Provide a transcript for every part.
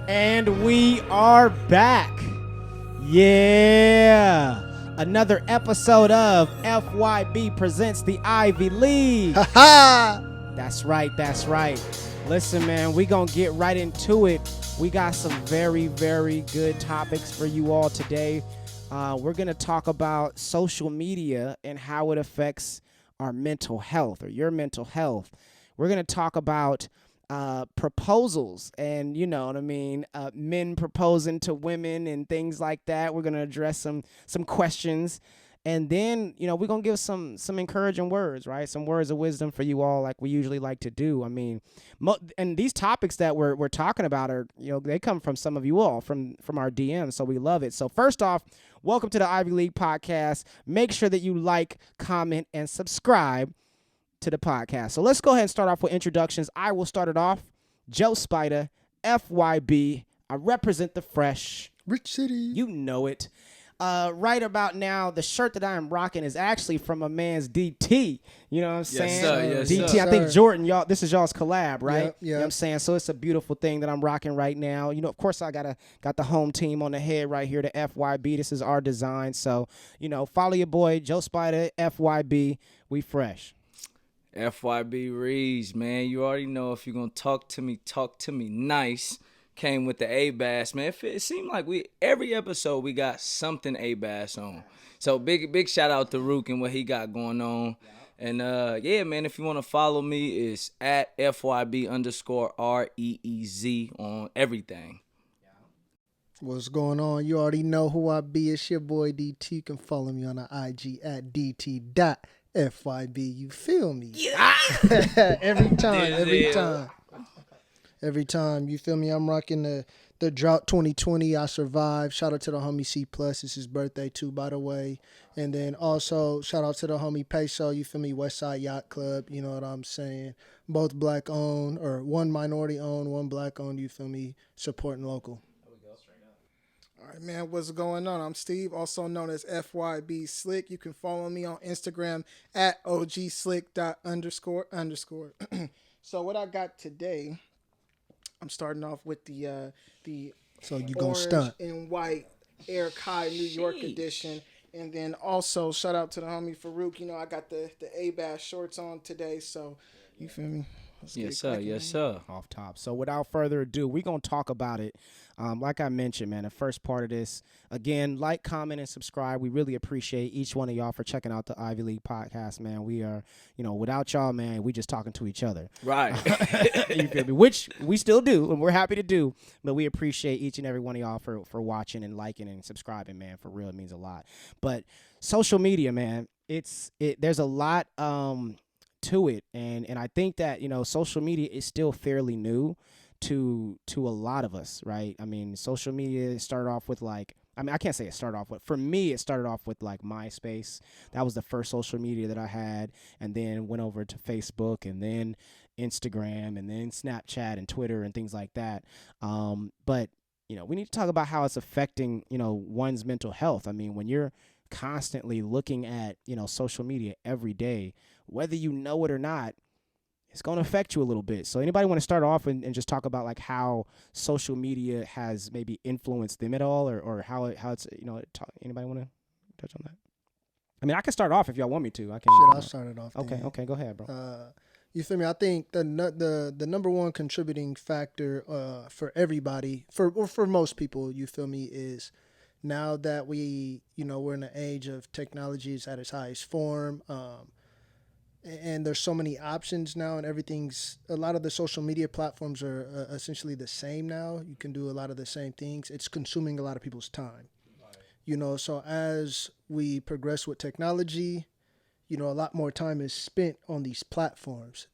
And we are back. Yeah. Another episode of FYB presents the Ivy League. That's right. That's right. Listen, man, we going to get right into it. We got some very, very good topics for you all today. We're going to talk about social media and how it affects our mental health or your mental health. We're going to talk about proposals and, you know what I mean, men proposing to women and things like that. We're going to address some questions. And then, you know, we're going to give some encouraging words, right? Some words of wisdom for you all like we usually like to do. I mean, and these topics that we're talking about are, you know, they come from some of you all from our DMs, so we love it. So first off, welcome to the Ivy League podcast. Make sure that you like, comment, and subscribe to the podcast. So let's go ahead and start off with introductions. I will start it off. Joe Spider, FYB. I represent the fresh. Rich City. You know it. Right about now, the shirt that I am rocking is actually from a man's DT. You know what I'm saying? Yes, DT, sir. I think Jordan, y'all, this is y'all's collab, right? Yep. You know what I'm saying? So it's a beautiful thing that I'm rocking right now. You know, of course, I got the home team on the head right here, the FYB. This is our design. So, you know, follow your boy, Joe Spider, FYB. We fresh. FYB Reeds, man. You already know if you're going to talk to me nice. Came with the A-Bass, man. It seemed like every episode we got something A-Bass on. So big shout out to Rook and what he got going on. And yeah, man, if you want to follow me, it's at FYB_REEZ on everything. What's going on? You already know who I be. It's your boy DT. You can follow me on the IG at DT.FYB. You feel me? Yeah. Every time, you feel me? I'm rocking the Drought 2020. I survived. Shout out to the homie C+. It's his birthday too, by the way. And then also shout out to the homie Peso. You feel me? Westside Yacht Club. You know what I'm saying? Both black owned, or one minority owned, one black owned. You feel me? Supporting local. All right, man, what's going on? I'm Steve, also known as FYB Slick. You can follow me on Instagram at ogslick__. So what I got today, I'm starting off with the So you gonna orange stunt and white Air Kai New York edition. And then also shout out to the homie Farouk. You know, I got the A-Bass shorts on today, so you feel me? Yes, sir. Off top. So without further ado, we're going to talk about it. Like I mentioned, man, the first part of this, again, like, comment, and subscribe. We really appreciate each one of y'all for checking out the Ivy League podcast, man. We are, you know, without y'all, man, we just talking to each other. Right. You feel me? Which we still do, and we're happy to do, but we appreciate each and every one of y'all for watching and liking and subscribing, man. For real, it means a lot. But social media, man, there's a lot to it, and I think that, you know, social media is still fairly new to a lot of us, right? I mean, social media started off with I can't say it started off with, for me, it started off with like MySpace. That was the first social media that I had, and then went over to Facebook, and then Instagram, and then Snapchat and Twitter and things like that. But, you know, we need to talk about how it's affecting, you know, one's mental health. I mean, when you're constantly looking at, you know, social media every day, whether you know it or not, it's going to affect you a little bit. So anybody want to start off and just talk about like how social media has maybe influenced them at all, or how it's, you know, anybody want to touch on that? I mean, I can start off if y'all want me to. I can. Shit, I'll start it off. Okay, go ahead, bro. You feel me? I think the number one contributing factor for everybody, for most people, you feel me, is now that we're in an age of technology is at its highest form, and there's so many options now, and a lot of the social media platforms are essentially the same now. You can do a lot of the same things. It's consuming a lot of people's time. You know, so as we progress with technology, you know, a lot more time is spent on these platforms.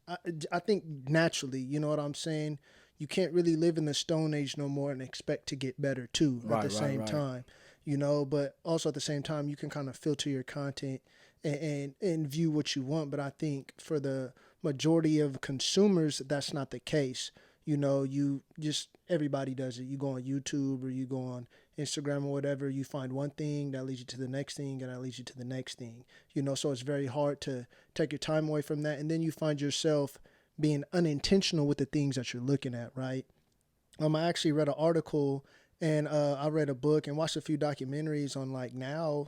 I think naturally, you know what I'm saying? You can't really live in the Stone Age no more and expect to get better too at the same time. You know, but also at the same time, you can kind of filter your content and view what you want. But I think for the majority of consumers, that's not the case. You know, everybody does it. You go on YouTube or you go on Instagram or whatever, you find one thing that leads you to the next thing and that leads you to the next thing. So it's very hard to take your time away from that. And then you find yourself being unintentional with the things that you're looking at, right? I actually read an article and I read a book and watched a few documentaries on like now,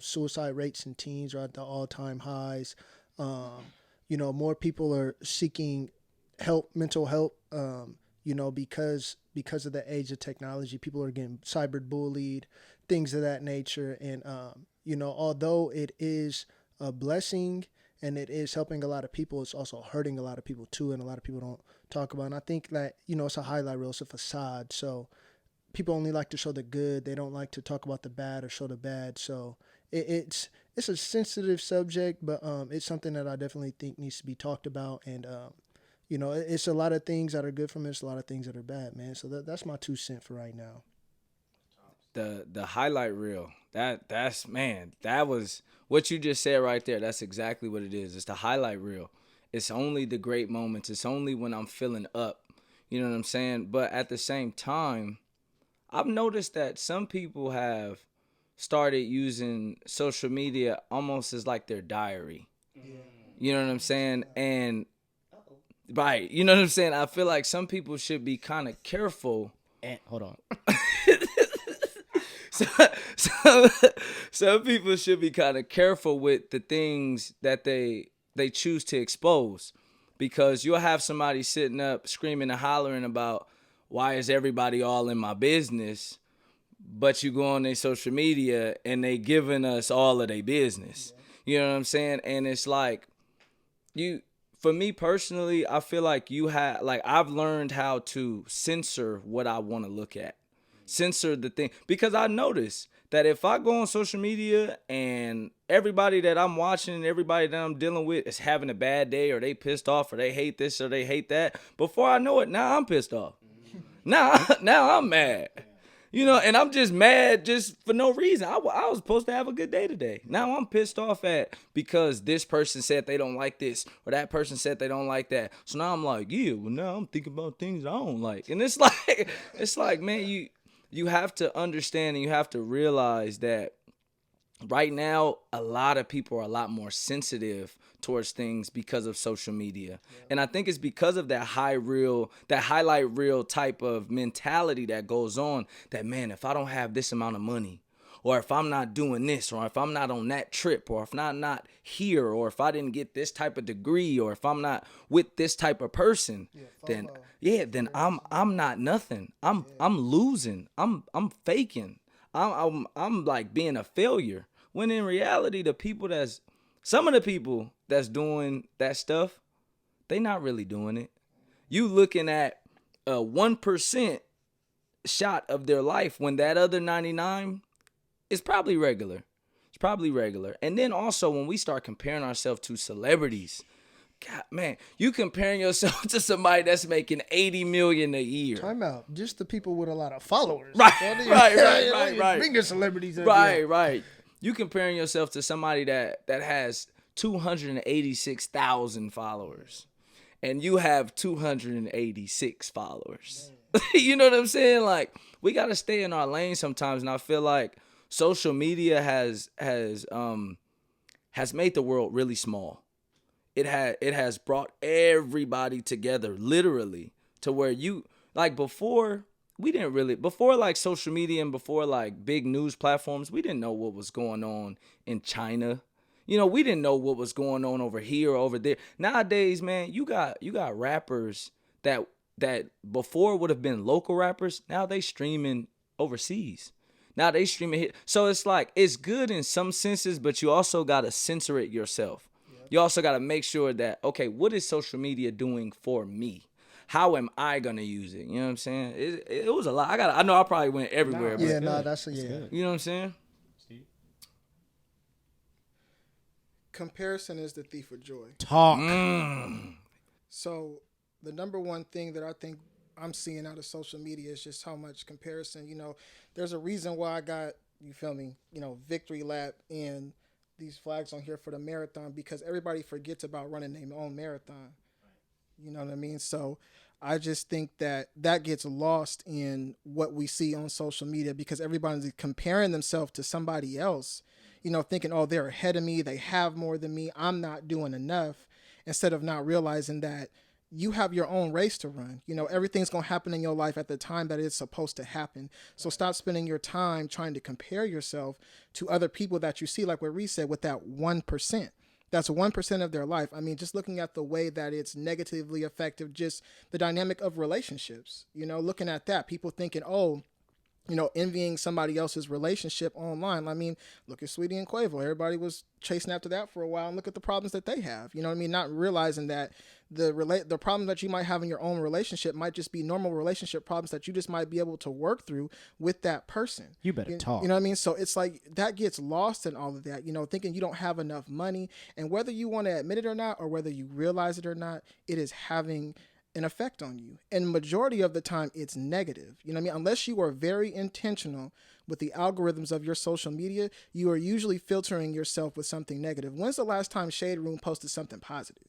suicide rates in teens are at the all-time highs. More people are seeking help, mental help, because of the age of technology. People are getting cyberbullied, things of that nature. And, although it is a blessing and it is helping a lot of people, it's also hurting a lot of people too. And a lot of people don't talk about it. And I think that, it's a highlight reel, it's a facade. So people only like to show the good. They don't like to talk about the bad or show the bad. So it's a sensitive subject, but it's something that I definitely think needs to be talked about. And, it's a lot of things that are good from it. It's a lot of things that are bad, man. So that's my 2 cents for right now. The highlight reel, that's man, that was what you just said right there. That's exactly what it is. It's the highlight reel. It's only the great moments. It's only when I'm feeling up. You know what I'm saying? But at the same time, I've noticed that some people have started using social media almost as like their diary. Yeah. You know what I'm saying? And right, you know what I'm saying? I feel like some people should be kind of careful. Hold on. Some people should be kind of careful with the things that they choose to expose, because you'll have somebody sitting up screaming and hollering about why is everybody all in my business, but you go on their social media and they giving us all of their business. You know what I'm saying? And it's like, for me personally, I feel like I've learned how to censor what I want to look at. Censor the thing, because I notice that if I go on social media and everybody that I'm watching and everybody that I'm dealing with is having a bad day, or they pissed off, or they hate this or they hate that, before I know it, now I'm pissed off. Now I'm mad. And I'm just mad just for no reason. I was supposed to have a good day today. Now I'm pissed off because this person said they don't like this, or that person said they don't like that. So now I'm like, yeah, well, now I'm thinking about things I don't like. And it's like, man, you have to understand and you have to realize that right now, a lot of people are a lot more sensitive towards things because of social media. Yeah. And I think it's because of that highlight reel type of mentality that goes on, that, man, if I don't have this amount of money, or if I'm not doing this, or if I'm not on that trip, or if I'm not here, or if I didn't get this type of degree, or if I'm not with this type of person, then I'm not nothing. I'm losing. I'm faking. I'm like being a failure. When in reality, some of the people that's doing that stuff, they not really doing it. You looking at a 1% shot of their life, when that other 99 is probably regular. It's probably regular. And then also when we start comparing ourselves to celebrities, God, man, you comparing yourself to somebody that's making $80 million a year. Time out. Just the people with a lot of followers. Right. Bigger celebrities. Right. You comparing yourself to somebody that has 286,000 followers, and you have 286 followers. You know what I'm saying? Like, we got to stay in our lane sometimes. And I feel like social media has made the world really small. It has brought everybody together, literally, to where before like social media and before like big news platforms, we didn't know what was going on in China. We didn't know what was going on over here or over there. Nowadays, man, you got rappers that before would have been local rappers. Now they streaming overseas. Now they streaming here. So it's like, it's good in some senses, but you also got to censor it yourself. Yep. You also got to make sure that, okay, what is social media doing for me? How am I going to use it? You know what I'm saying? It was a lot. I know I probably went everywhere. That's You know what I'm saying? Steve? Comparison is the thief of joy. Talk. So the number one thing that I think I'm seeing out of social media is just how much comparison. There's a reason why I got, you feel me, victory lap and these flags on here for the marathon, because everybody forgets about running their own marathon. You know what I mean? So I just think that gets lost in what we see on social media because everybody's comparing themselves to somebody else, thinking, oh, they're ahead of me, they have more than me, I'm not doing enough, instead of not realizing that you have your own race to run. Everything's going to happen in your life at the time that it's supposed to happen. So stop spending your time trying to compare yourself to other people that you see, like what Reese said, with that 1%. That's 1% of their life. I mean, just looking at the way that it's negatively affected, just the dynamic of relationships, looking at that, people thinking, oh, envying somebody else's relationship online. I mean, look at Sweetie and Quavo. Everybody was chasing after that for a while, and look at the problems that they have. You know what I mean? Not realizing that the problems that you might have in your own relationship might just be normal relationship problems that you just might be able to work through with that person. You better talk. You know what I mean? So it's like that gets lost in all of that, thinking you don't have enough money, and whether you want to admit it or not, or whether you realize it or not, it is having an effect on you. And majority of the time it's negative. You know what I mean? Unless you are very intentional with the algorithms of your social media, you are usually filtering yourself with something negative. When's the last time Shade Room posted something positive?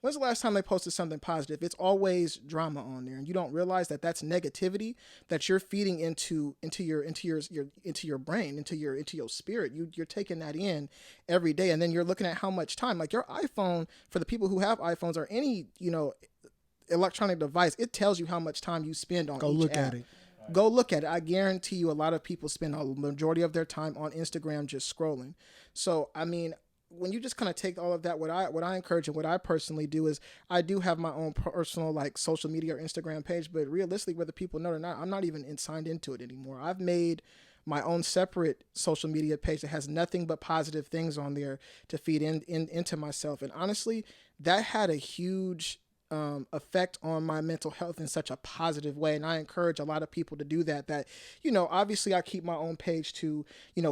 When's the last time they posted something positive? It's always drama on there, and you don't realize that that's negativity that you're feeding into your brain, into your spirit. You're taking that in every day, and then you're looking at how much time. Like your iPhone, for the people who have iPhones or any electronic device, it tells you how much time you spend on each app. Go look at it. I guarantee you, a lot of people spend a majority of their time on Instagram just scrolling. So I mean, when you just kind of take all of that, what I encourage and what I personally do is I do have my own personal like social media or Instagram page, but realistically, whether people know it or not, I'm not even signed into it anymore. I've made my own separate social media page that has nothing but positive things on there to feed into myself. And honestly, that had a huge effect on my mental health in such a positive way. And I encourage a lot of people to do that, obviously I keep my own page to,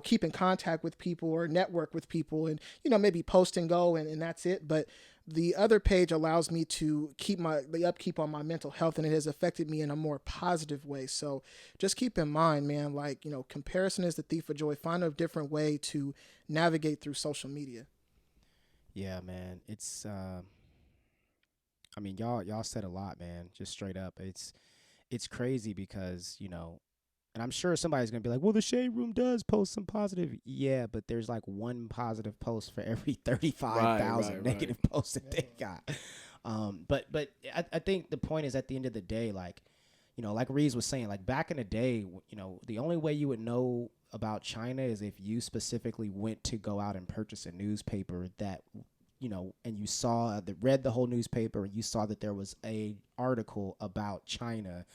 keep in contact with people or network with people and, maybe post and go and that's it. But the other page allows me to keep the upkeep on my mental health, and it has affected me in a more positive way. So just keep in mind, man, like, comparison is the thief of joy. Find a different way to navigate through social media. Yeah, man. It's, I mean, y'all said a lot, man. Just straight up, it's crazy because and I'm sure somebody's gonna be like, "Well, the Shade Room does post some positive." Yeah, but there's like one positive post for every 35,000 negative posts that they got. But I think the point is, at the end of the day, like, like Reeves was saying, like back in the day, the only way you would know about China is if you specifically went to go out and purchase a newspaper that. And you read the whole newspaper, and you saw that there was a article about China,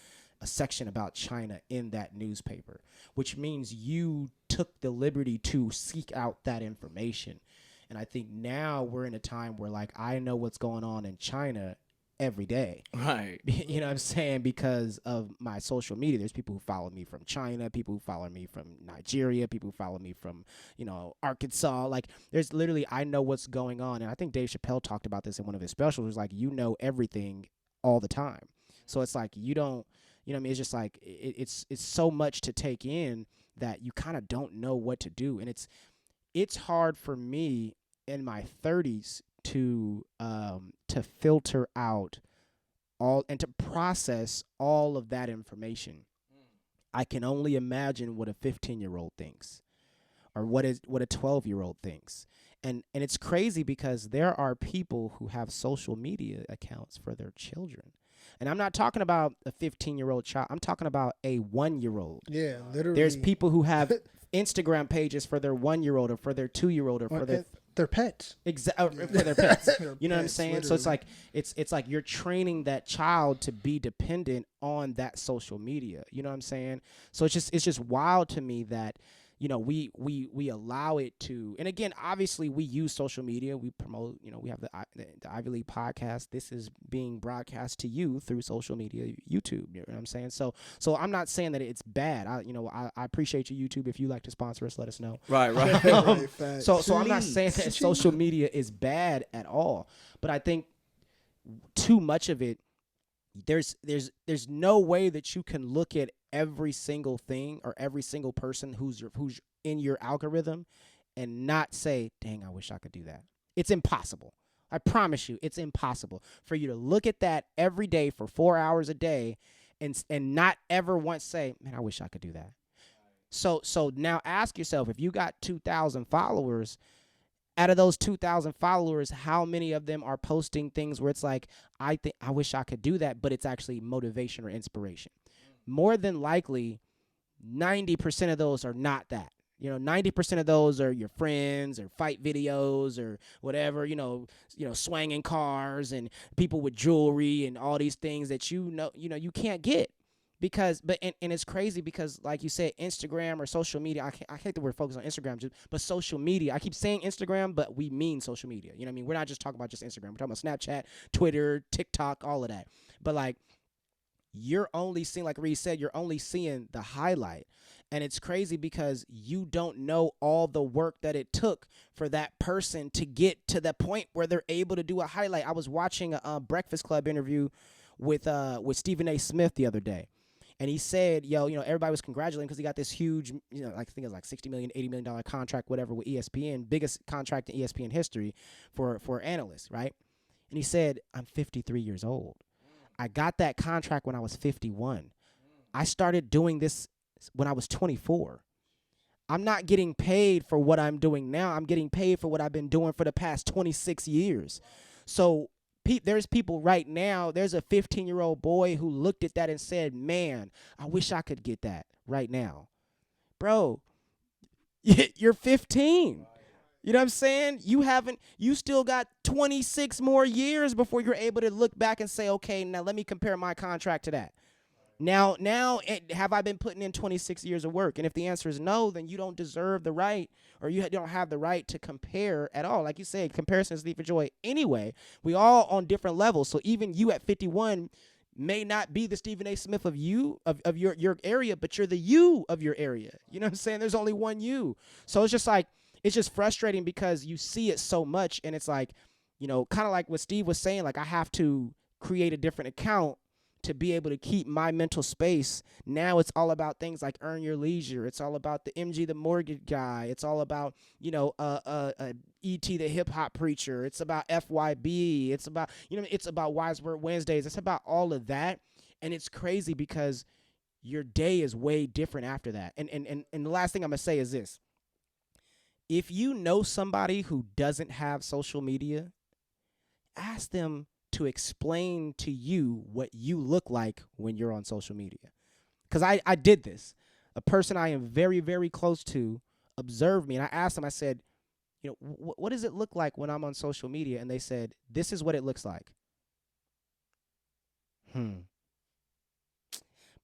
a section about China in that newspaper, which means you took the liberty to seek out that information. And I think now we're in a time where, like, I know what's going on in China every day. Right. You know what I'm saying? Because of my social media. There's people who follow me from China, people who follow me from Nigeria, people who follow me from, Arkansas. Like, there's literally, I know what's going on. And I think Dave Chappelle talked about this in one of his specials. It was like, everything all the time. So it's like, you don't, what I mean? It's just like, it's so much to take in that you kind of don't know what to do. And it's hard for me in my 30s to filter out all and to process all of that information. I can only imagine what a 15-year-old thinks, or what a 12-year-old thinks. And it's crazy because there are people who have social media accounts for their children. And I'm not talking about a 15-year-old child. I'm talking about a 1-year-old. Yeah, literally. There's people who have Instagram pages for their 1-year-old or for their 2-year-old or for their pets. Exactly, for their pets. You know what I'm saying? Literally. So it's like it's like you're training that child to be dependent on that social media. You know what I'm saying? So it's just wild to me that we allow it to. And again, obviously we use social media. We promote. We have the Ivy League podcast. This is being broadcast to you through social media, YouTube. You know what I'm saying? So I'm not saying that it's bad. I appreciate you, YouTube. If you like to sponsor us, let us know. Right. So I'm not saying that social media is bad at all, but I think too much of it. There's no way that you can look at every single thing or every single person who's in your algorithm and not say, dang, I wish I could do that. It's impossible. I promise you, it's impossible for you to look at that every day for 4 hours a day and not ever once say, man, I wish I could do that. So now ask yourself, if you got 2,000 followers, out of those 2,000 followers, how many of them are posting things where it's like, I wish I could do that, but it's actually motivation or inspiration? More than likely, 90% of those are not that. 90% of those are your friends or fight videos or whatever, swanging cars and people with jewelry and all these things that you can't get. Because, and it's crazy because, like you said, Instagram or social media, I hate that we're focused on Instagram, but social media, I keep saying Instagram, but we mean social media. You know what I mean? We're not just talking about just Instagram. We're talking about Snapchat, Twitter, TikTok, all of that. But, like, you're only seeing, like Reed said, you're only seeing the highlight. And it's crazy because you don't know all the work that it took for that person to get to the point where they're able to do a highlight. I was watching a Breakfast Club interview with Stephen A. Smith the other day. And he said, everybody was congratulating him because he got this huge, I think it was like $60 million, $80 million contract, whatever, with ESPN, biggest contract in ESPN history for analysts, right? And he said, I'm 53 years old. I got that contract when I was 51. I started doing this when I was 24. I'm not getting paid for what I'm doing now. I'm getting paid for what I've been doing for the past 26 years. So there's people right now, there's a 15-year-old boy who looked at that and said, man, I wish I could get that right now. Bro, you're 15. You know what I'm saying? You still got 26 more years before you're able to look back and say, okay, now let me compare my contract to that. Now, have I been putting in 26 years of work? And if the answer is no, then you don't deserve the right, or you don't have the right to compare at all. Like you said, comparison is the thief of joy anyway. We all on different levels. So even you at 51 may not be the Stephen A. Smith of your area, but you're the you of your area. You know what I'm saying? There's only one you. So it's just frustrating because you see it so much, and it's like, kind of like what Steve was saying, like I have to create a different account to be able to keep my mental space. Now it's all about things like Earn Your Leisure. It's all about the MG the Mortgage Guy. It's all about, E.T. the Hip Hop Preacher. It's about FYB. It's about, it's about Wise Word Wednesdays. It's about all of that. And it's crazy because your day is way different after that. And the last thing I'm going to say is this. If you know somebody who doesn't have social media, ask them to explain to you what you look like when you're on social media. Because I did this. A person I am very, very close to observed me, and I asked them, I said, what does it look like when I'm on social media? And they said, this is what it looks like.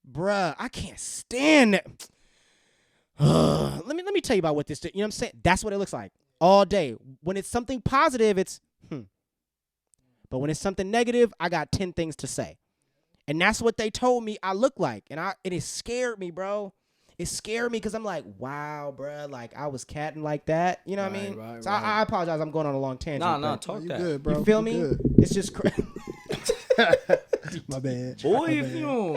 Bruh, I can't stand it. Let me tell you about what this, you know what I'm saying? That's what it looks like all day. When it's something positive, it's But when it's something negative, I got 10 things to say. And that's what they told me I look like. And it scared me, bro. It scared me because I'm like, wow, bro, like I was catting like that. You know what I mean? Right, so right. I apologize. I'm going on a long tangent. Nah, talk You that. good, bro. You feel me? Good. It's just crazy. My bad. Boy, My if bad. you don't.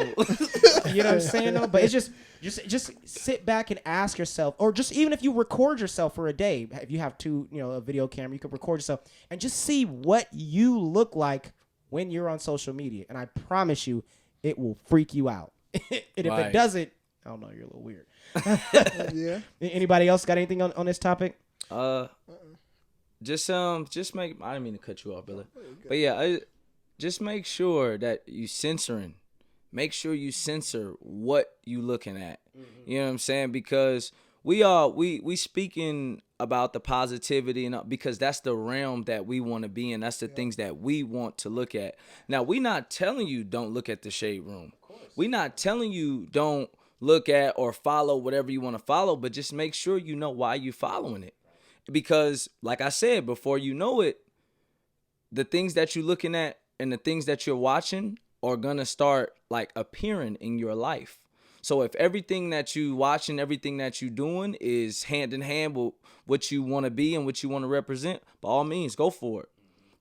You know what I'm saying, though? But it's just sit back and ask yourself, or just even if you record yourself for a day, if you have a video camera, you can record yourself and just see what you look like when you're on social media. And I promise you, it will freak you out. And if it doesn't, I don't know, you're a little weird. Yeah. Anybody else got anything on this topic? Just make. I didn't mean to cut you off, Billy. But yeah, just make sure that you censoring. Make sure you censor what you looking at. Mm-hmm. You know what I'm saying? Because we speaking about the positivity, and because that's the realm that we want to be in. That's the things that we want to look at. Now, we not telling you don't look at the Shade Room. We not telling you don't look at or follow whatever you want to follow, but just make sure you know why you following it. Because, like I said, before you know it, the things that you're looking at and the things that you're watching are gonna start like appearing in your life. So if everything that you watching, everything that you doing is hand in hand with what you want to be and what you want to represent, by all means, go for it.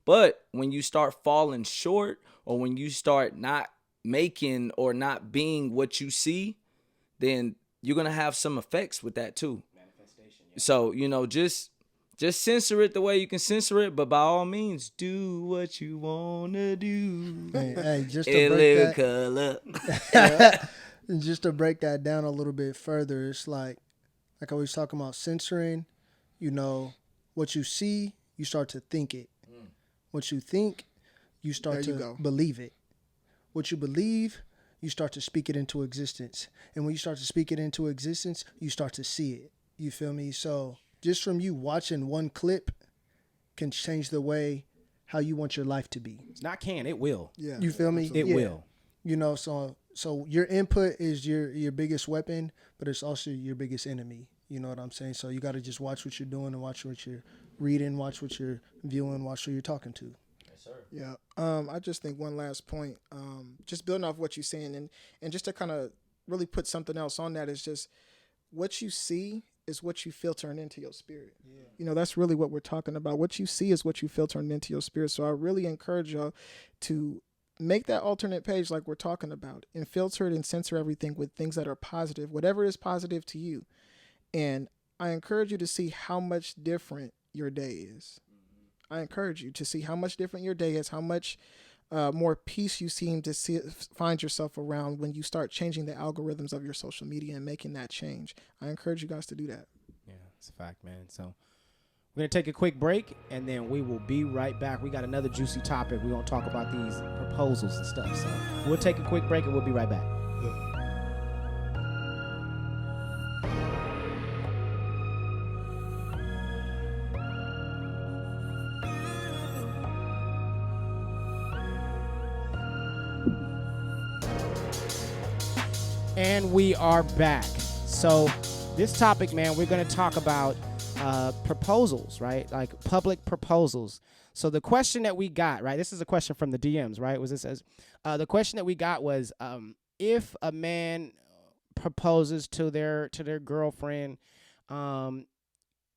But when you start falling short, or when you start not making or not being what you see, then you're gonna have some effects with that too. Manifestation. Yeah. So just Just censor it the way you can censor it, but by all means, do what you wanna do. Hey, just In to break little that, color. just to break that down a little bit further, it's like I was talking about censoring. You know, what you see, you start to think it. What you think, you start There you to go. believe it. What you believe, you start to speak it into existence. And when you start to speak it into existence, you start to see it. You feel me? So just from you watching one clip can change the way how you want your life to be. It's not can, it will. Yeah. You feel me? It Yeah. will. You know, so your input is your biggest weapon, but it's also your biggest enemy. You know what I'm saying? So you got to just watch what you're doing and watch what you're reading, watch what you're viewing, watch who you're talking to. Yeah. I just think one last point, just building off what you're saying and just to kind of really put something else on that is just what you see is what you filtering into your spirit. Yeah. You know, that's really what we're talking about. What you see is what you filtering into your spirit. So I really encourage y'all to make that alternate page like we're talking about and filter it and censor everything with things that are positive, whatever is positive to you. And I encourage you to see how much different your day is. I encourage you to see how much different your day is, how much more peace you seem to find yourself around when you start changing the algorithms of your social media and making that change. I encourage you guys to do that. Yeah, it's a fact, man. So we're going to take a quick break, and then we will be right back. We got another juicy topic. We're going to talk about these proposals and stuff. So we'll take a quick break, and we'll be right back. And we are back. So this topic, man, we're going to talk about proposals, right? Like public proposals. So the question that we got, right? This is a question from the DMs, right? The question that we got was, if a man proposes to their girlfriend,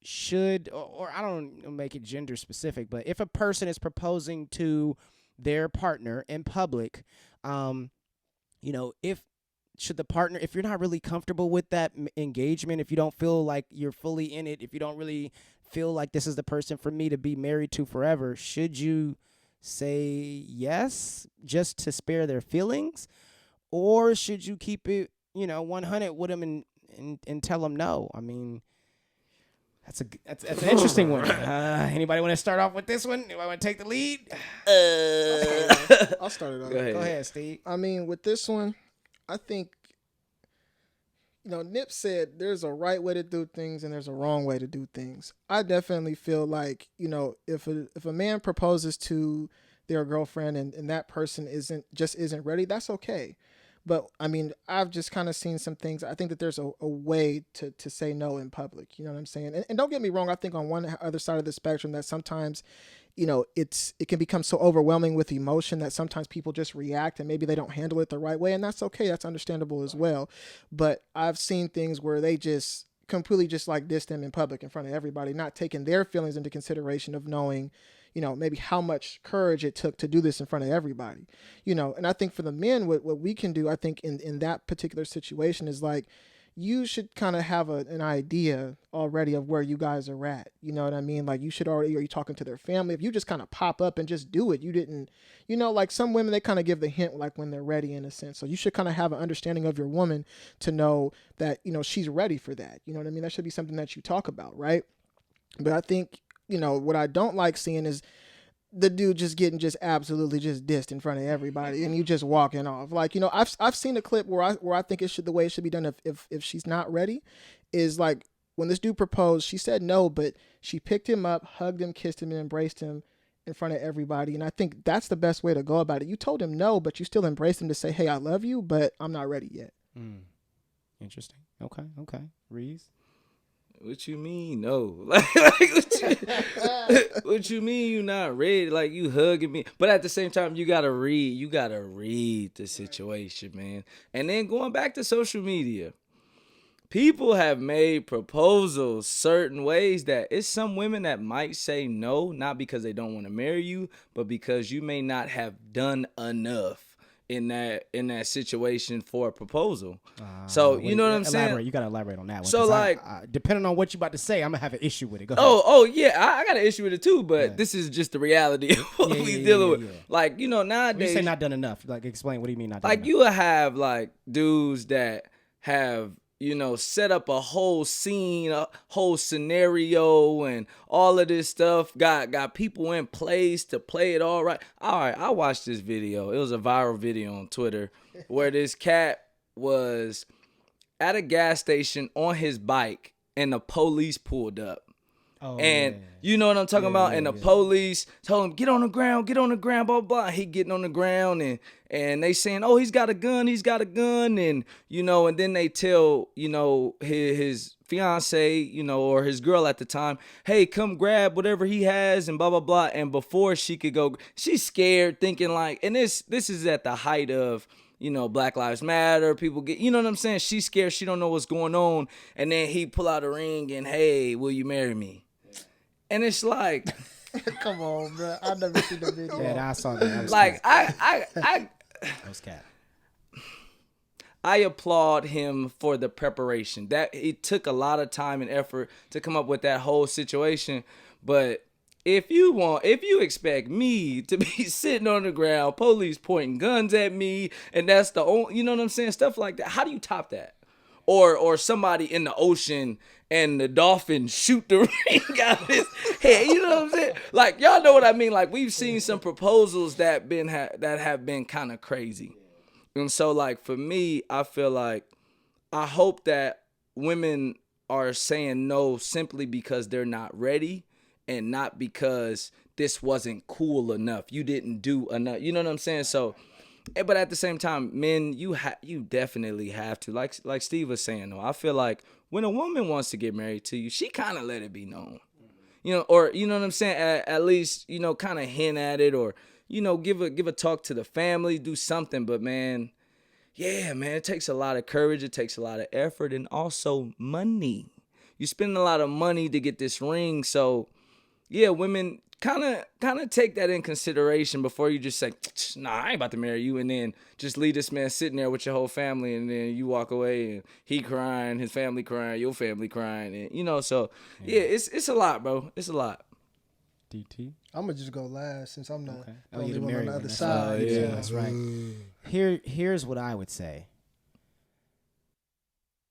should or I don't make it gender specific, but if a person is proposing to their partner in public, should the partner, if you're not really comfortable with that engagement, if you don't feel like you're fully in it, if you don't really feel like this is the person for me to be married to forever, should you say yes just to spare their feelings? Or should you keep it, 100 with them and tell them no? I mean, that's an interesting one. Anybody want to start off with this one? Anybody want to take the lead? I'll start it off. Go ahead. Go ahead, Steve. I mean, with this one, I think, Nip said there's a right way to do things and there's a wrong way to do things. I definitely feel like, if a man proposes to their girlfriend and that person isn't ready, that's okay. But I mean, I've just kind of seen some things. I think that there's a way to say no in public. You know what I'm saying? And don't get me wrong. I think on one other side of the spectrum that sometimes, it can become so overwhelming with emotion that sometimes people just react and maybe they don't handle it the right way. And that's okay. That's understandable as well. But I've seen things where they just completely just like diss them in public in front of everybody, not taking their feelings into consideration of knowing, maybe how much courage it took to do this in front of everybody, and I think for the men, what we can do, I think in that particular situation is like, you should kind of have an idea already of where you guys are at. You know what I mean? Like you should already, are you talking to their family? If you just kind of pop up and just do it, you didn't, like some women, they kind of give the hint like when they're ready in a sense. So you should kind of have an understanding of your woman to know that, she's ready for that. You know what I mean? That should be something that you talk about. Right. But I think, what I don't like seeing is the dude just getting just absolutely just dissed in front of everybody and you just walking off. Like, I've seen a clip where I think the way it should be done if she's not ready is like when this dude proposed, she said no, but she picked him up, hugged him, kissed him, and embraced him in front of everybody. And I think that's the best way to go about it. You told him no, but you still embraced him to say, hey, I love you, but I'm not ready yet. Interesting. Okay. Reese? What you mean? No. What you mean you not ready? Like you hugging me. But at the same time, you gotta read the situation, man. And then going back to social media. People have made proposals certain ways that it's some women that might say no, not because they don't want to marry you, but because you may not have done enough in that situation for a proposal. So you know what I'm saying? You gotta elaborate on that one. So like, depending on what you about to say, I'm gonna have an issue with it. Go ahead. Oh yeah, I got an issue with it too. But this is just the reality of what we dealing with. Yeah. Like nowadays, You say not done enough. Like explain. What do you mean not done like enough? you will have like dudes that have set up a whole scene, a whole scenario, and all of this stuff. Got people in place to play it all right. All right, I watched this video. It was a viral video on Twitter where this cat was at a gas station on his bike and the police pulled up. And you know what I'm talking about? And the police told him, get on the ground, blah, blah, blah. He getting on the ground and they saying, oh, he's got a gun. And, and then they tell, his fiance, or his girl at the time, hey, come grab whatever he has and blah, blah, blah. And before she could go, she's scared thinking like, and this is at the height of, Black Lives Matter, people get, you know what I'm saying? She's scared. She don't know what's going on. And then he pull out a ring and, hey, will you marry me? And it's like, come on, bro. I never seen the video. Yeah, I saw that. That was like, cat. That was cat. I applaud him for the preparation. That it took a lot of time and effort to come up with that whole situation. But if you expect me to be sitting on the ground, police pointing guns at me, and that's the only, you know what I'm saying? Stuff like that. How do you top that? Or somebody in the ocean and the dolphin shoot the ring out of his head. You know what I'm saying? Like, y'all know what I mean? Like, we've seen some proposals that have been kind of crazy. And so, like, for me, I feel like I hope that women are saying no simply because they're not ready and not because this wasn't cool enough. You didn't do enough. You know what I'm saying? So, but at the same time, men, you definitely have to, like Steve was saying, though, I feel like when a woman wants to get married to you, she kind of let it be known, or, you know what I'm saying? At least, kind of hint at it, or, give a talk to the family, do something. But man, yeah, man, it takes a lot of courage. It takes a lot of effort and also money. You spend a lot of money to get this ring. So yeah, women, kind of take that in consideration before you just say, nah, I ain't about to marry you, and then just leave this man sitting there with your whole family, and then you walk away and he crying, his family crying, your family crying, and so yeah, it's a lot, bro. It's a lot. DT. I'm gonna just go last since I'm the Oh, only you're one on the other That's side. right. yeah. That's right. Here's what I would say.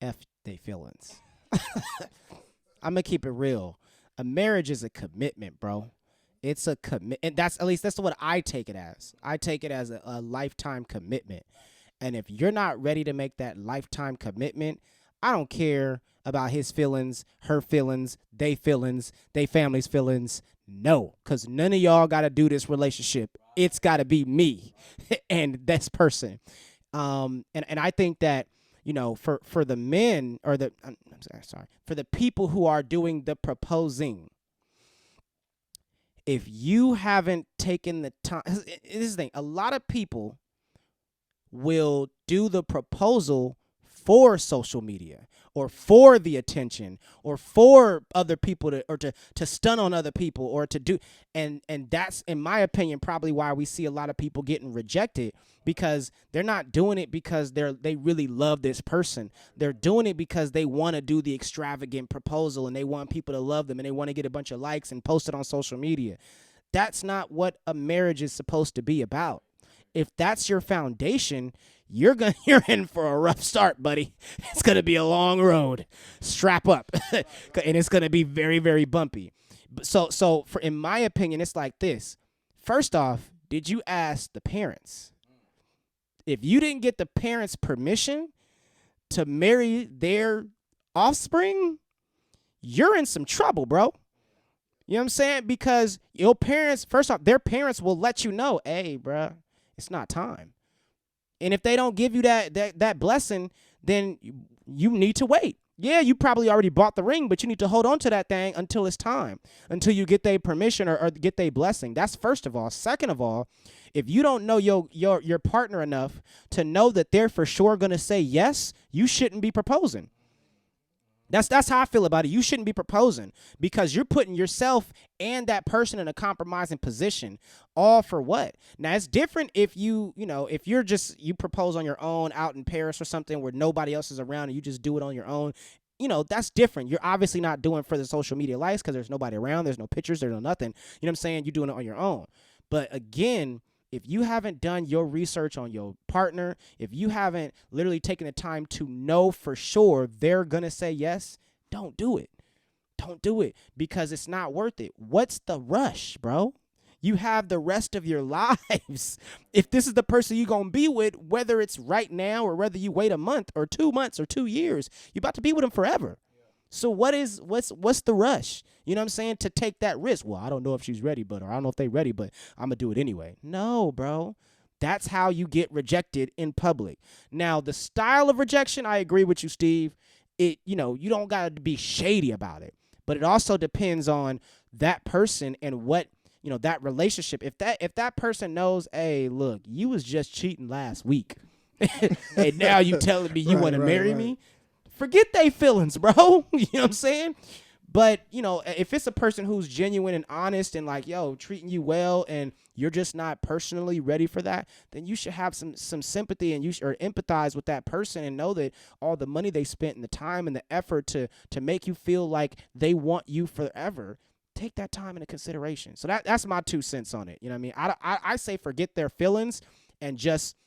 F they feelings. I'm gonna keep it real. A marriage is a commitment, bro. It's a commit, and that's what I take it as. I take it as a lifetime commitment. And if you're not ready to make that lifetime commitment, I don't care about his feelings, her feelings, they family's feelings. No, because none of y'all got to do this relationship. It's got to be me and this person. And I think that, for the men or for the people who are doing the proposing, if you haven't taken the time, this is the thing, a lot of people will do the proposal for social media or for the attention or for other people to stun on other people or to do, and that's, in my opinion, probably why we see a lot of people getting rejected, because they're not doing it because they really love this person. They're doing it because they want to do the extravagant proposal and they want people to love them and they want to get a bunch of likes and post it on social media. That's not what a marriage is supposed to be about. If that's your foundation, you're in for a rough start, buddy. It's gonna be a long road. Strap up, and it's gonna be very, very bumpy. So in my opinion, it's like this. First off, did you ask the parents? If you didn't get the parents' permission to marry their offspring, you're in some trouble, bro. You know what I'm saying? Because your parents, first off, their parents will let you know, hey, bro, it's not time. And if they don't give you that blessing, then you need to wait. Yeah, you probably already bought the ring, but you need to hold on to that thing until it's time, until you get their permission or get their blessing. That's first of all. Second of all, if you don't know your partner enough to know that they're for sure going to say yes, you shouldn't be proposing. That's how I feel about it. You shouldn't be proposing because you're putting yourself and that person in a compromising position. All for what? Now it's different if if you're just you propose on your own out in Paris or something where nobody else is around and you just do it on your own. That's different. You're obviously not doing for the social media likes because there's nobody around, there's no pictures, there's no nothing. You know what I'm saying? You're doing it on your own. But again, if you haven't done your research on your partner, if you haven't literally taken the time to know for sure they're going to say yes, don't do it. Don't do it because it's not worth it. What's the rush, bro? You have the rest of your lives. If this is the person you're going to be with, whether it's right now or whether you wait a month or 2 months or 2 years, you're about to be with them forever. So what's the rush? You know what I'm saying? To take that risk. Well, I don't know if she's ready, or I don't know if they're ready, but I'm going to do it anyway. No, bro. That's how you get rejected in public. Now, the style of rejection, I agree with you, Steve. You don't got to be shady about it, but it also depends on that person and what, that relationship. If that person knows, hey, look, you was just cheating last week and now you telling me you want to marry me, forget they feelings, bro. You know what I'm saying? But, if it's a person who's genuine and honest and like, treating you well and you're just not personally ready for that, then you should have some sympathy and or empathize with that person and know that all the money they spent and the time and the effort to make you feel like they want you forever, take that time into consideration. So that's my 2 cents on it. You know what I mean? I say forget their feelings and just,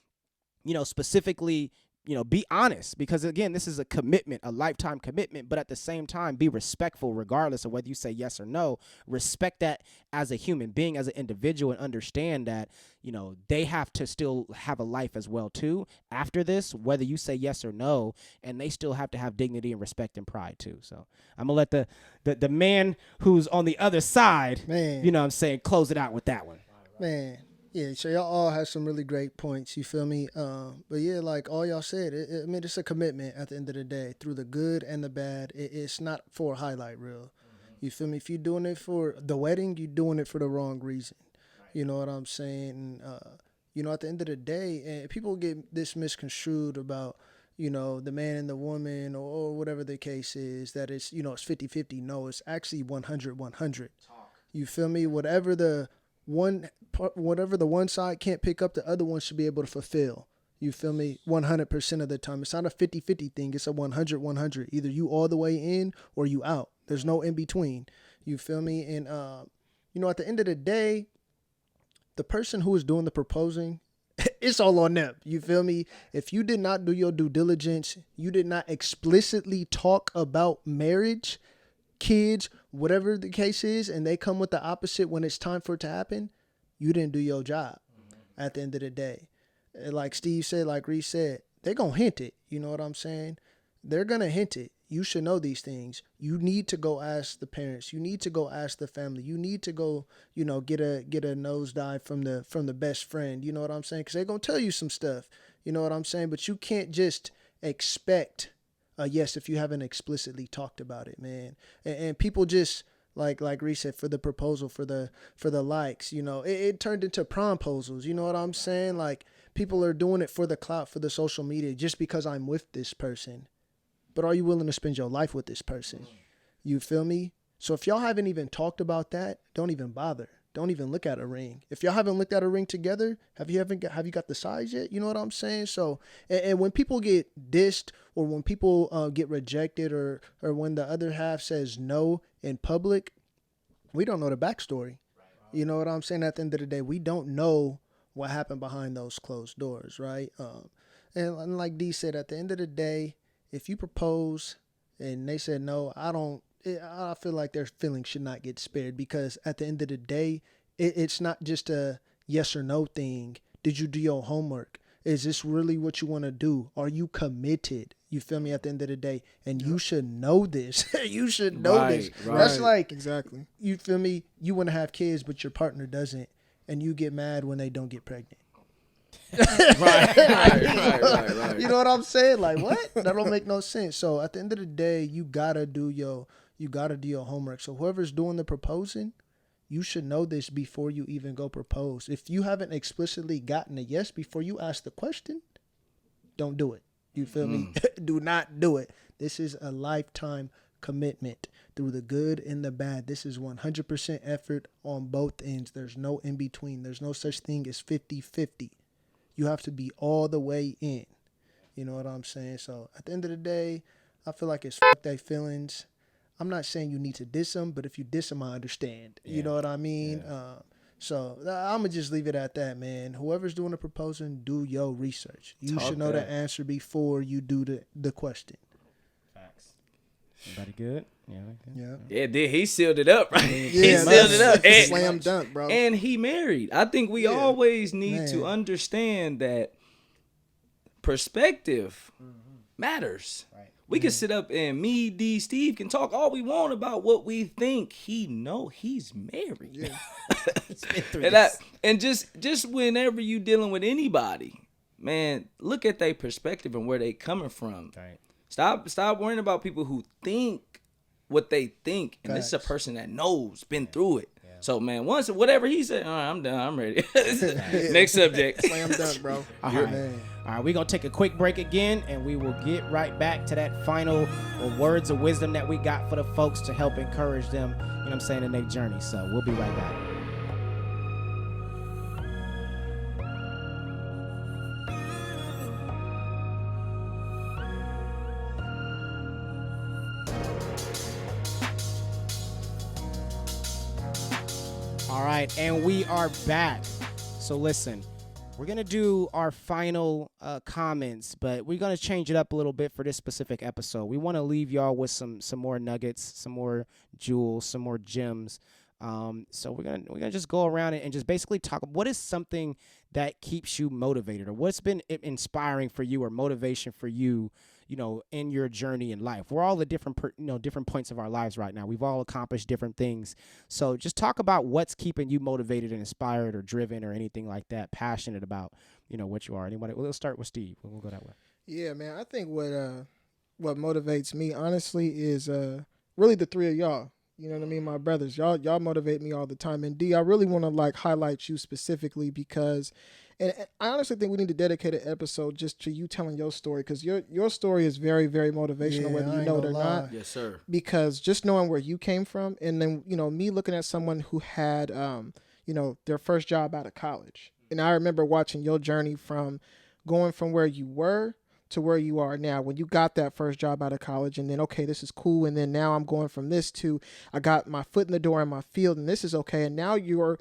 specifically, be honest, because again, this is a commitment, a lifetime commitment, but at the same time, be respectful regardless of whether you say yes or no. Respect that as a human being, as an individual, and understand that, they have to still have a life as well too after this, whether you say yes or no, and they still have to have dignity and respect and pride too. So I'm gonna let the man who's on the other side, man, what I'm saying, close it out with that one. Man. Yeah, so y'all all have some really great points, you feel me? But yeah, like all y'all said, it's a commitment at the end of the day, through the good and the bad. It's not for a highlight reel. You feel me? If you're doing it for the wedding, you're doing it for the wrong reason. You know what I'm saying? At the end of the day, and people get this misconstrued about, the man and the woman or whatever the case is, that it's 50-50. No, it's actually 100-100. You feel me? Whatever the one side can't pick up, the other one should be able to fulfill. You feel me? 100% of the time. It's not a 50-50 thing. It's a 100-100. Either you all the way in or you out. There's no in between. You feel me? And, at the end of the day, the person who is doing the proposing, it's all on them. You feel me? If you did not do your due diligence, you did not explicitly talk about marriage, kids, whatever the case is, and they come with the opposite when it's time for it to happen, you didn't do your job at the end of the day. Like Steve said, like Reese said, they're going to hint it. You know what I'm saying? They're going to hint it. You should know these things. You need to go ask the parents. You need to go ask the family. You need to go, get a nosedive from the best friend. You know what I'm saying? Because they're going to tell you some stuff. You know what I'm saying? But you can't just expect yes, if you haven't explicitly talked about it, man. And people just like Reese said, for the proposal, for the likes, it turned into promposals. You know what I'm saying? Like, people are doing it for the clout, for the social media, just because I'm with this person. But are you willing to spend your life with this person? You feel me? So if y'all haven't even talked about that, don't even bother. Don't even look at a ring. If y'all haven't looked at a ring together, have you got the size yet? You know what I'm saying? So, and when people get dissed or when people get rejected or when the other half says no in public, we don't know the backstory. You know what I'm saying? At the end of the day, we don't know what happened behind those closed doors, right? And like D said, at the end of the day, if you propose and they said no, I feel like their feelings should not get spared, because at the end of the day, it's not just a yes or no thing. Did you do your homework? Is this really what you want to do? Are you committed? You feel me? At the end of the day, and you should know this. You should know this. Right. That's like, Exactly. you feel me? You want to have kids, but your partner doesn't, and you get mad when they don't get pregnant. right. You know what I'm saying? Like, what? That don't make no sense. So at the end of the day, you gotta do your homework. So whoever's doing the proposing, you should know this before you even go propose. If you haven't explicitly gotten a yes before you ask the question, don't do it. You feel me? Do not do it. This is a lifetime commitment through the good and the bad. This is 100% effort on both ends. There's no in between. There's no such thing as 50-50. You have to be all the way in. You know what I'm saying? So at the end of the day, I feel like it's fuck their feelings. I'm not saying you need to diss them, but if you diss them, I understand. Yeah. You know what I mean? Yeah. So I'm going to just leave it at that, man. Whoever's doing the proposing, do your research. You Talk should know that. the answer before you do the question. Facts. Everybody good? Yeah. Yeah, he sealed it up, right? He Yeah, sealed it up. It's a And, slam dunk, bro. and he married. I think we Yeah. always need to Man. understand that perspective matters. Right. We can sit up and me, D, Steve can talk all we want about what we think. He know he's married. Yeah. And just whenever you dealing with anybody, man, look at their perspective and where they coming from. Right. Stop worrying about people who think what they think, and this is a Facts. person that knows, been through it. Yeah. So man, once whatever he said, all right, I'm done, I'm ready. Next subject. Slam dunk, bro. All right. All right, we're going to take a quick break again, and we will get right back to that final words of wisdom that we got for the folks to help encourage them, you know what I'm saying, in their journey. So we'll be right back. All right, and we are back. So listen, we're going to do our final comments, but we're going to change it up a little bit for this specific episode. We want to leave y'all with some more nuggets, some more jewels, some more gems. So we're gonna just go around and just basically talk. What is something that keeps you motivated, or what's been inspiring for you or motivation for you, you know, in your journey in life? We're all at different points of our lives right now. We've all accomplished different things. So just talk about what's keeping you motivated and inspired or driven or anything like that, passionate about, you know, what you are. Anybody? We'll start with Steve. We'll go that way. Yeah, man. I think what motivates me honestly is really the three of y'all. You know what I mean? My brothers, y'all motivate me all the time. And D, I really want to like highlight you specifically because, and I honestly think we need to dedicate an episode just to you telling your story, because your story is very, very motivational, Yeah, whether I you ain't know it gonna or lie. not. Yes, sir. Because just knowing where you came from, and then me looking at someone who had their first job out of college, and I remember watching your journey from going from where you were to where you are now, when you got that first job out of college, and then, okay, this is cool, and then now I'm going from this to I got my foot in the door in my field, and this is okay, and now you're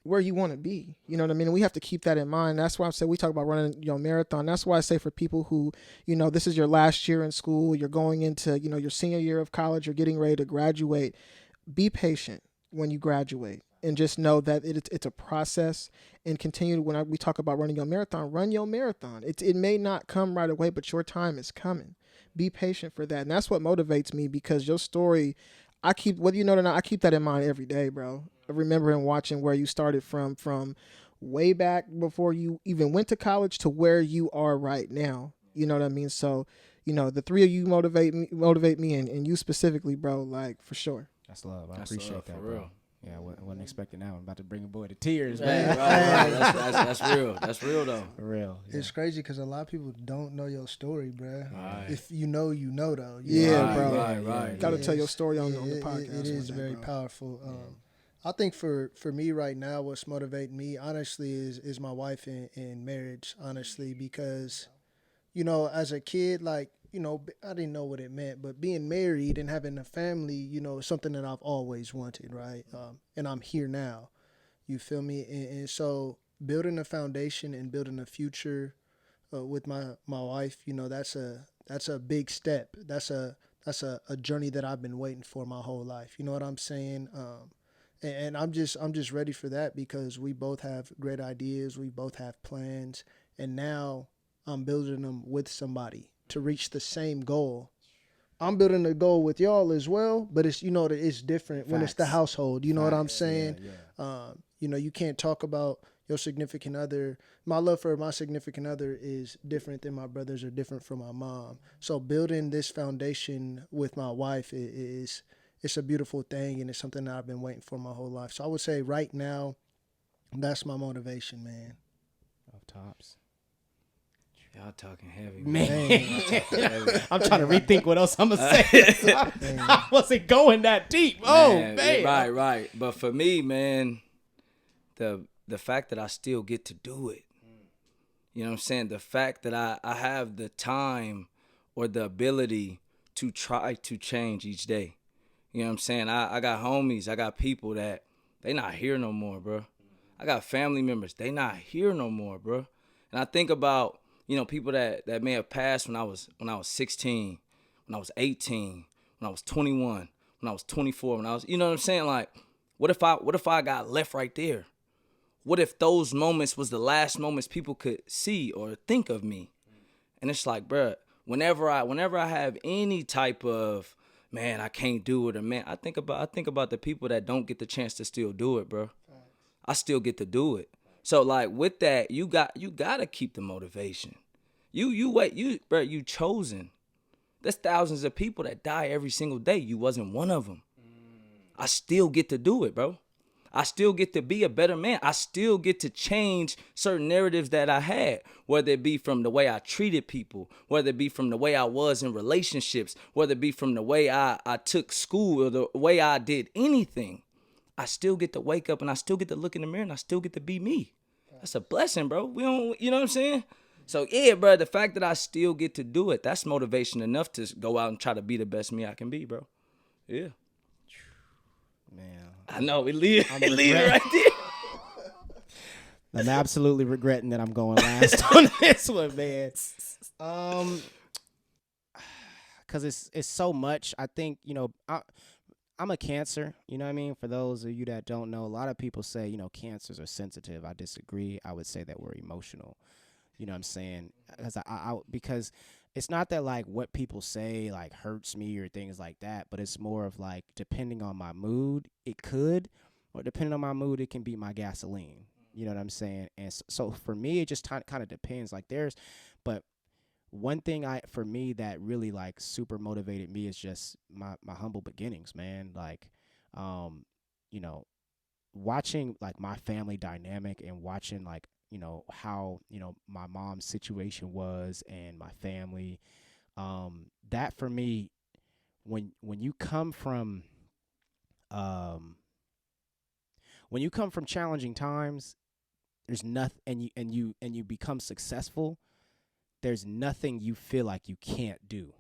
where you want to be. You know what I mean? And we have to keep that in mind. That's why I say we talk about running marathon. That's why I say for people who, this is your last year in school, you're going into, your senior year of college, you're getting ready to graduate, be patient when you graduate. And just know that it's a process, and continue when we talk about running your marathon, run your marathon. It may not come right away, but your time is coming. Be patient for that. And that's what motivates me, because your story, whether you know it or not, I keep that in mind every day, bro. Remembering watching where you started from way back before you even went to college to where you are right now. You know what I mean? So, the three of you motivate me and you specifically, bro, like for sure. That's love. I That's appreciate love, that, for bro. real. Yeah, I wasn't expecting that. I'm about to bring a boy to tears, Right, man. right. That's real. That's real though. For real. Yeah. It's crazy because a lot of people don't know your story, bro. Right. If you know, though. Yeah, bro. Right. Got to Yeah, tell your story on the It- podcast. It is one day, very bro. powerful. I think for me right now, what's motivating me, honestly, is my wife and marriage, honestly, because, as a kid, like, I didn't know what it meant, but being married and having a family, is something that I've always wanted, right? And I'm here now, you feel me? And so building a foundation and building a future with my wife, that's a big step. That's a journey that I've been waiting for my whole life. You know what I'm saying? And I'm just ready for that, because we both have great ideas. We both have plans. And now I'm building them with somebody to reach the same goal. I'm building a goal with y'all as well, but it's, it's different when it's the Facts. household. You know what I'm saying? Yeah. You can't talk about your significant other. My love for my significant other is different than my brothers, or different from my mom. So building this foundation with my wife it's a beautiful thing, and it's something that I've been waiting for my whole life. So I would say right now, that's my motivation, man. Off tops. Y'all talking heavy, Man. I'm trying to rethink what else I'm gonna say. I wasn't going that deep. Oh man. Right. But for me, man, the fact that I still get to do it. You know what I'm saying? The fact that I have the time or the ability to try to change each day. You know what I'm saying? I got homies, I got people that they not here no more, bro. I got family members, they not here no more, bro. And I think about, you know, people that may have passed when I was 16, when I was 18, when I was 21, when I was 24, when I was, you know what I'm saying? Like, what if I got left right there? What if those moments was the last moments people could see or think of me? And it's like, bruh, whenever I have any type of, man, I can't do it, or man, I think about the people that don't get the chance to still do it, bro. I still get to do it. So like with that, you gotta keep the motivation. You chosen. There's thousands of people that die every single day. You wasn't one of them. I still get to do it, bro. I still get to be a better man. I still get to change certain narratives that I had, whether it be from the way I treated people, whether it be from the way I was in relationships, whether it be from the way I took school or the way I did anything. I still get to wake up and I still get to look in the mirror and I still get to be me. That's a blessing, bro. We don't, you know what I'm saying? So yeah, bro, the fact that I still get to do it, that's motivation enough to go out and try to be the best me I can be, bro. Yeah. Man. I know, we leave it right there. I'm absolutely regretting that I'm going last on this one, man. Because it's so much. I think, you know, I'm a Cancer, you know what I mean? For those of you that don't know, a lot of people say, you know, Cancers are sensitive. I disagree. I would say that we're emotional. You know what I'm saying? Because it's not that like what people say like hurts me or things like that, but it's more of like depending on my mood, it could, or depending on my mood, it can be my gasoline. You know what I'm saying? And so for me, it just kind of depends. Like but one thing for me that really like super motivated me is just my humble beginnings, man. Like, you know, watching like my family dynamic and watching like, you know, how, you know, my mom's situation was and my family, that for me, when you come from challenging times, there's nothing, and you become successful, there's nothing you feel like you can't do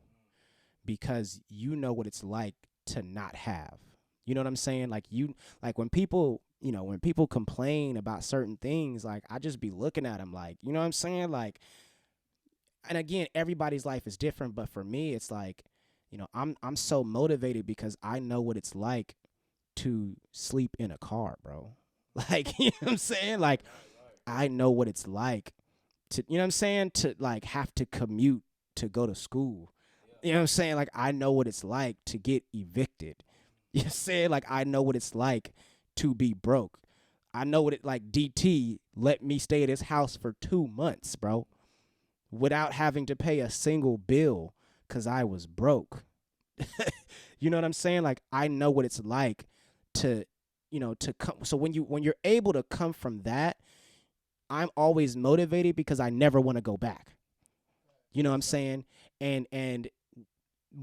because you know what it's like to not have. You know what I'm saying? Like when people, you know, when people complain about certain things, like I just be looking at them like, you know what I'm saying? Like, and again, everybody's life is different, but for me, it's like, you know, I'm so motivated because I know what it's like to sleep in a car, bro. Like, you know what I'm saying? Like, I know what it's like to, you know what I'm saying? To like have to commute to go to school. You know what I'm saying? Like, I know what it's like to get evicted. You know what I'm saying? Like, I know what it's like to be broke. I know what it like. DT let me stay at his house for 2 months, bro, without having to pay a single bill because I was broke. You know what I'm saying? Like, I know what it's like to, you know, to come. So when you're able to come from that, I'm always motivated because I never want to go back. You know what I'm saying? And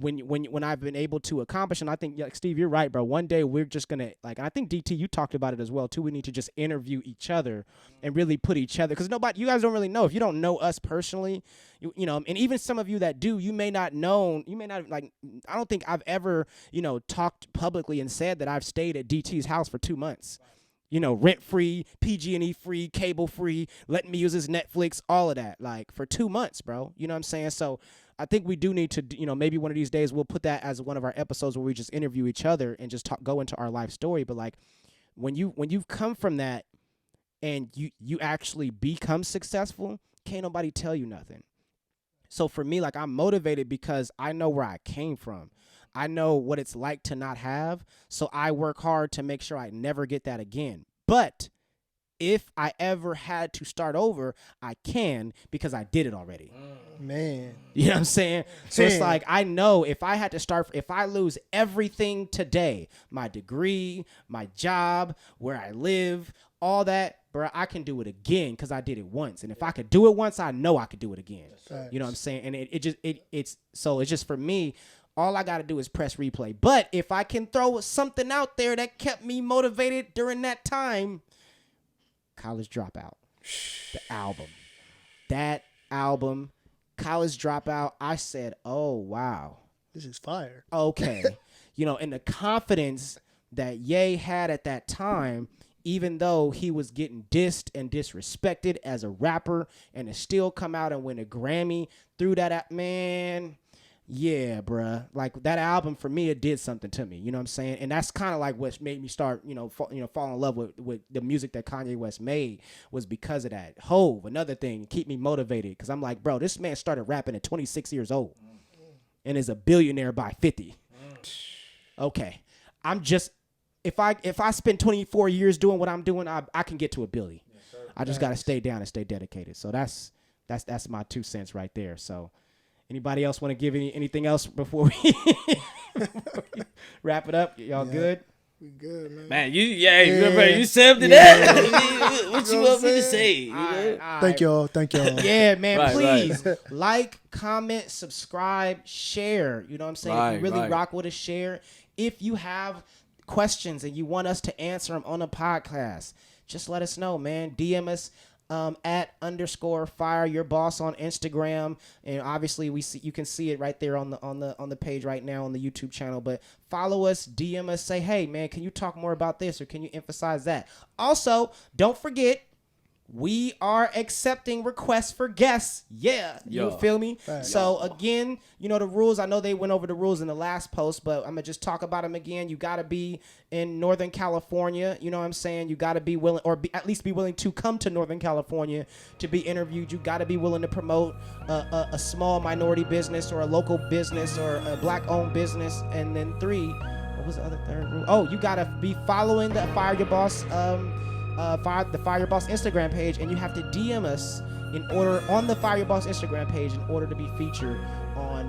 when I've been able to accomplish, and I think, like, Steve, you're right, bro. One day we're just gonna, like, and I think DT, you talked about it as well too. We need to just interview each other and really put each other, because you guys don't really know. If you don't know us personally, you know, and even some of you that do, you may not like. I don't think I've ever, you know, talked publicly and said that I've stayed at DT's house for 2 months. You know, rent free, PG&E free, cable free, letting me use his Netflix, all of that, like, for 2 months, bro. You know what I'm saying? So I think we do need to, you know, maybe one of these days we'll put that as one of our episodes where we just interview each other and just go into our life story. But like, when you've come from that and you actually become successful, can't nobody tell you nothing. So for me, like, I'm motivated because I know where I came from. I know what it's like to not have. So I work hard to make sure I never get that again. But if I ever had to start over, I can because I did it already. Man. You know what I'm saying? So it's Man. like, I know if I had to start, if I lose everything today, my degree, my job, where I live, all that, bro, I can do it again because I did it once. And if I could do it once, I know I could do it again. You know what I'm saying? And it's just for me, all I got to do is press replay. But if I can throw something out there that kept me motivated during that time, College Dropout, the album, that album, College Dropout, I said, oh, wow. This is fire. Okay. And the confidence that Ye had at that time, even though he was getting dissed and disrespected as a rapper, and to still come out and win a Grammy through that, man, yeah, bruh. Like, that album, for me, it did something to me. You know what I'm saying? And that's kind of like what made me start, fall in love with the music that Kanye West made, was because of that. Hove, another thing, keep me motivated. Because I'm like, bro, this man started rapping at 26 years old and is a billionaire by 50. Okay. I'm just, if I spend 24 years doing what I'm doing, I can get to $1 billion. Yes, I just got to stay down and stay dedicated. So that's my 2 cents right there. So anybody else want to give anything else before we wrap it up? Y'all good? We good, man. Man, you said to that. What you want me to say? All right. Thank y'all. Yeah, man, Right, please like, comment, subscribe, share. You know what I'm saying? If you really rock with us, share. If you have questions and you want us to answer them on a podcast, just let us know, man. DM us at _fire your boss on Instagram, and obviously you can see it right there on the page right now on the YouTube channel. But follow us, DM us, say, hey man, can you talk more about this, or can you emphasize that? Also, don't forget, we are accepting requests for guests. Yeah, you feel me? Right. So again, the rules. I know they went over the rules in the last post, but I'm gonna just talk about them again. You gotta be in Northern California. You know what I'm saying? You gotta be willing, or at least be willing to come to Northern California to be interviewed. You gotta be willing to promote a small minority business or a local business or a black-owned business. And then 3, what was the other third rule? Oh, you gotta be following the Fire Your Boss. The Fire Your Boss Instagram page, and you have to DM us on the Fire Your Boss Instagram page in order to be featured on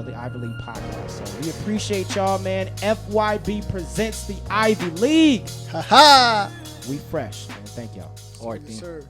the Ivy League podcast. So we appreciate y'all, man. FYB presents the Ivy League. Ha ha. We fresh, man. Thank y'all. All right, Yes, sir.